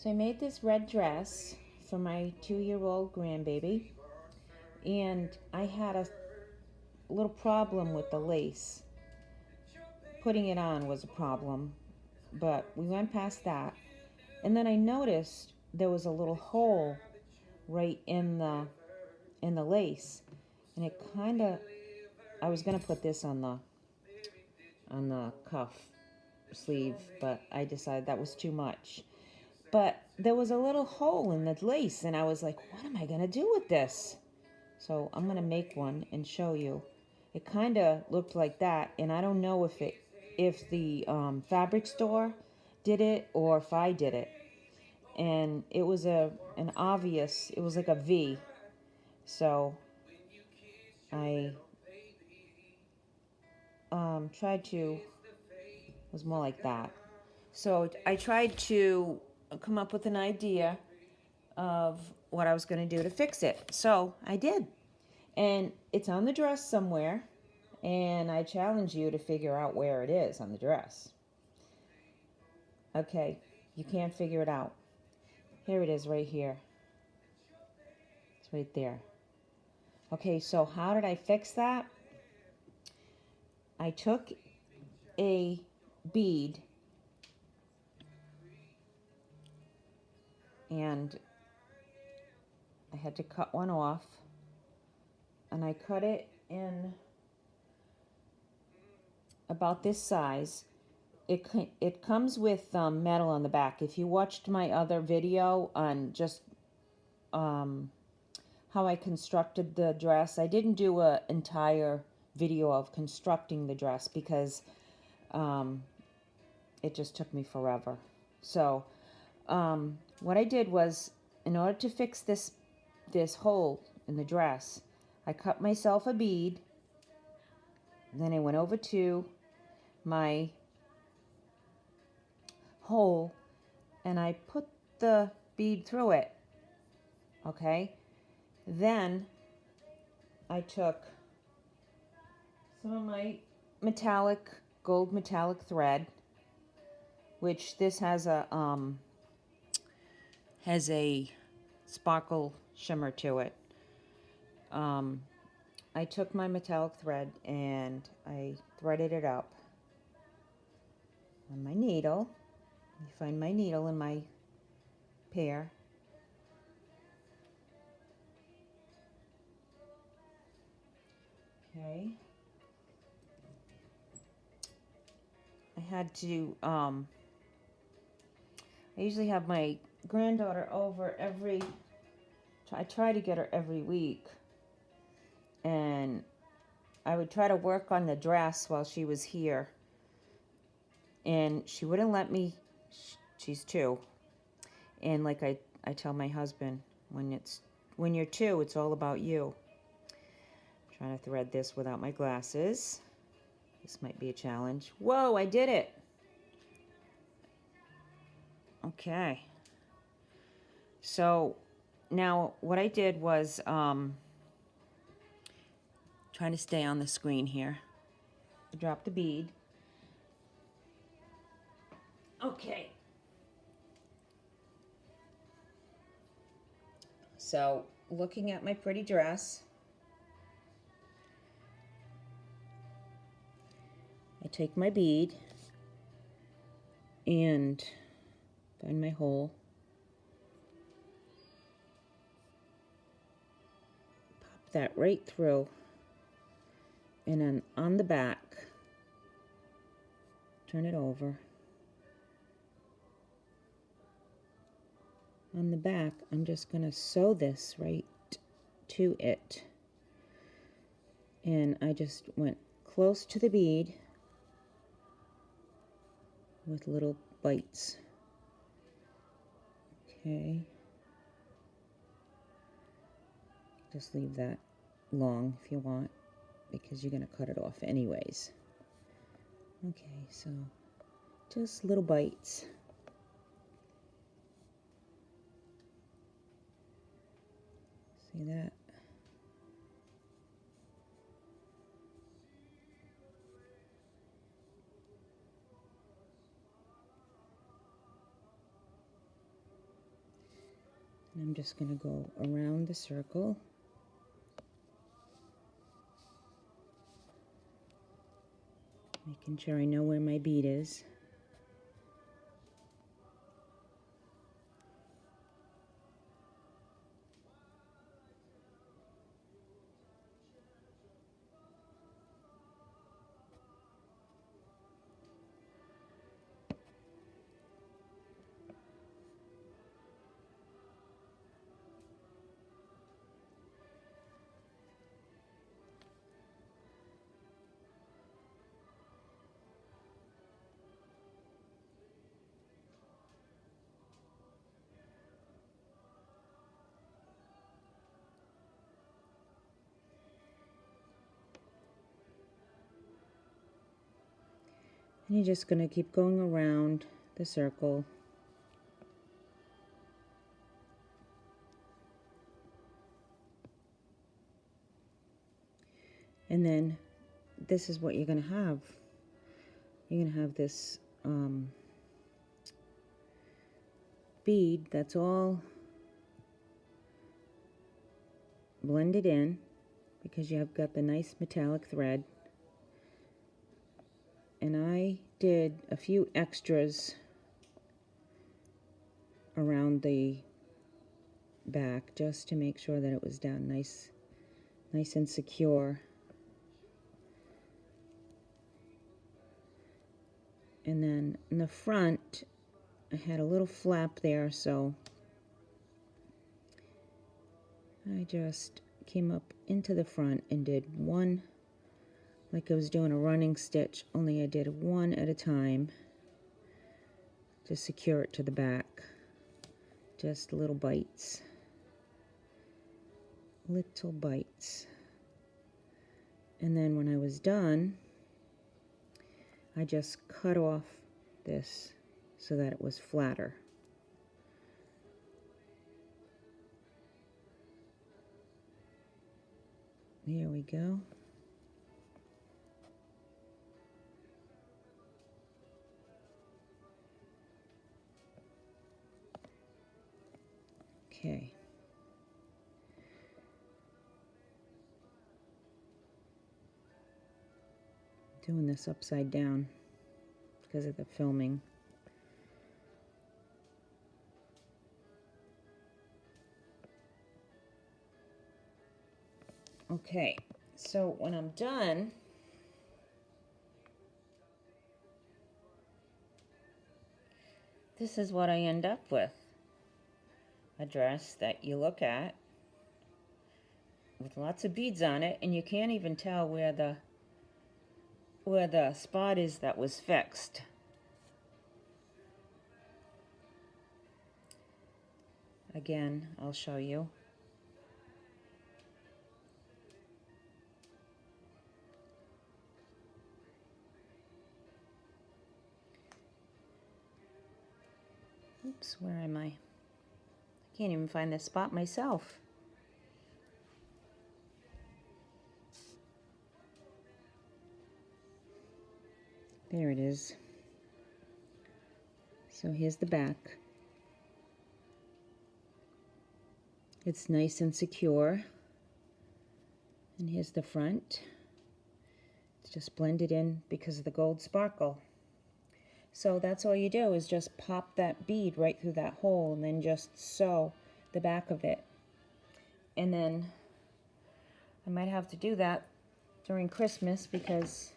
So I made this red dress for my 2-year-old grandbaby, and I had a little problem with the lace. Putting it on was a problem, but we went past that. And then I noticed there was a little hole right in the lace, and it kind of, I was gonna put this on the cuff sleeve, but I decided that was too much. But there was a little hole in the lace, and I was like, what am I gonna do with this? So I'm gonna make one and show you. It kind of looked like that, and I don't know if the fabric store did it or if I did it. And it was it was like a V. So I tried to, it was more like that. So I tried to come up with an idea of what I was going to do to fix it. So I did. And it's on the dress somewhere, and I challenge you to figure out where it is on the dress. Okay, you can't figure it out. Here it is right here. It's right there. Okay, so how did I fix that? I took a bead and I had to cut one off, and I cut it in about this size. It comes with metal on the back. If you watched my other video on just how I constructed the dress, I didn't do an entire video of constructing the dress because it just took me forever. So what I did was, in order to fix this hole in the dress, I cut myself a bead. Then I went over to my hole and I put the bead through it. Okay? Then I took some of my gold metallic thread, which this has a sparkle shimmer to it. I took my metallic thread and I threaded it up on my needle. You find my needle in my pair. Okay. I had to, I usually have my granddaughter over I try to get her every week. And I would try to work on the dress while she was here. And she wouldn't let me. She's 2. And like I tell my husband, when you're 2, it's all about you. I'm trying to thread this without my glasses. This might be a challenge. Whoa, I did it. Okay. So now what I did was trying to stay on the screen here. I dropped the bead. Okay. So, looking at my pretty dress, I take my bead and find my hole. Pop that right through. And then on the back, turn it over. On the back, I'm just going to sew this right to it. And I just went close to the bead with little bites. Okay. Just leave that long if you want, because you're going to cut it off anyways. Okay, so just little bites. See that? I'm just going to go around the circle. Making sure I know where my bead is. And you're just going to keep going around the circle. And then this is what you're going to have. You're going to have this bead that's all blended in because you have got the nice metallic thread. And I did a few extras around the back just to make sure that it was down nice and secure. And then in the front, I had a little flap there, so I just came up into the front and did one, like I was doing a running stitch, only I did one at a time to secure it to the back. Just little bites. Little bites. And then when I was done, I just cut off this so that it was flatter. There we go. Okay. Doing this upside down because of the filming. Okay, so when I'm done, this is what I end up with. A dress that you look at with lots of beads on it, and you can't even tell where the spot is that was fixed. Again, I'll show you. Oops, where am I? I can't even find this spot myself. There it is. So here's the back. It's nice and secure. And here's the front. It's just blended in because of the gold sparkle. So that's all you do is just pop that bead right through that hole and then just sew the back of it. And then I might have to do that during Christmas because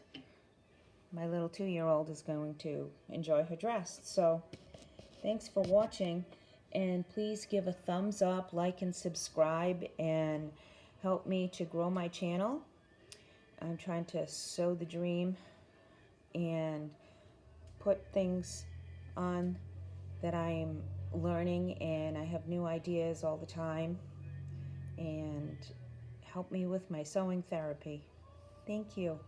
my little 2-year-old is going to enjoy her dress. So thanks for watching, and please give a thumbs up, like, and subscribe, and help me to grow my channel. I'm trying to sew the dream and put things on that I'm learning, and I have new ideas all the time, and help me with my sewing therapy. Thank you.